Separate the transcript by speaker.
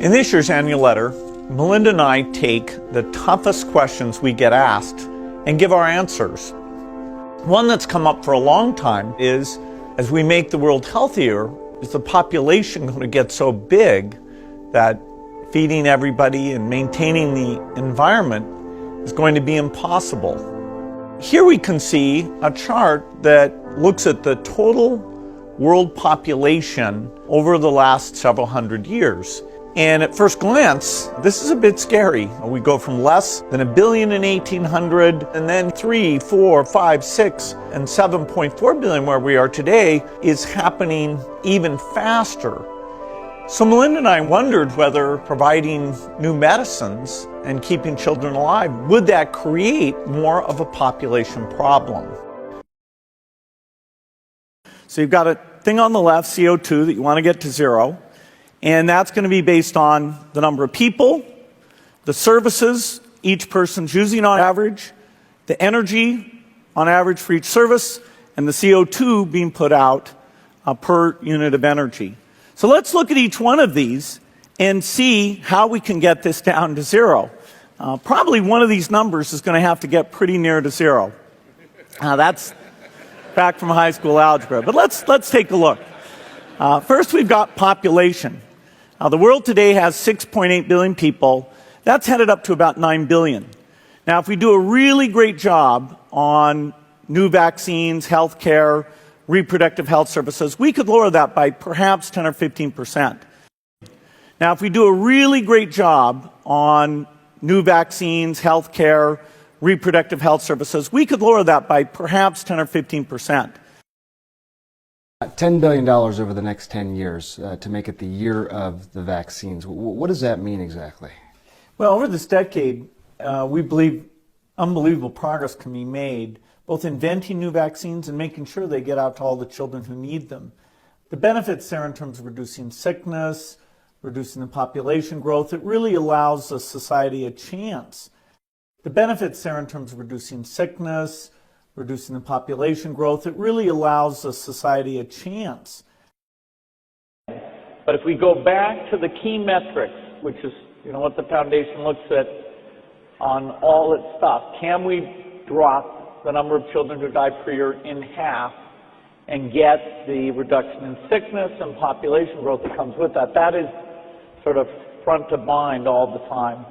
Speaker 1: In this year's annual letter, Melinda and I take the toughest questions we get asked and give our answers. One that's come up for a long time is, as we make the world healthier, is the population going to get so big that feeding everybody and maintaining the environment is going to be impossible? Here we can see a chart that looks at the total world population over the last several hundred years. And at first glance, this is a bit scary. We go from less than 1 billion in 1800, and then 3, 4, 5, 6, and 7.4 billion where we are today is happening even faster. So Melinda and I wondered whether providing new medicines and keeping children alive, would that create more of a population problem? So you've got a thing on the left, CO2, that you want to get to zero. And that's going to be based on the number of people, the services each person's using on average, the energy on average for each service, and the CO2 being put out per unit of energy. So let's look at each one of these and see how we can get this down to zero. Probably one of these numbers is going to have to get pretty near to zero. That's back from high school algebra. But let's take a look. First, we've got population. The world today has 6.8 billion people. That's headed up to about 9 billion. Now, if we do a really great job on new vaccines, healthcare, reproductive health services, we could lower that by perhaps 10 or 15%. Now, if we do a really great job on new vaccines, healthcare, reproductive health services, we could lower that by perhaps 10 or 15%.
Speaker 2: $10 billion over the next 10 years to make it the year of the vaccines. What does that mean exactly?
Speaker 1: Well, over this decade, we believe unbelievable progress can be made, both inventing new vaccines and making sure they get out to all the children who need them. The benefits there in terms of reducing sickness, reducing the population growth, it really allows a society a chance. The benefits there in terms of reducing sickness, reducing the population growth, it really allows a society a chance. But if we go back to the key metrics, which is what the foundation looks at on all its stuff, can we drop the number of children who die per year in half and get the reduction in sickness and population growth that comes with that? That is sort of front of mind all the time.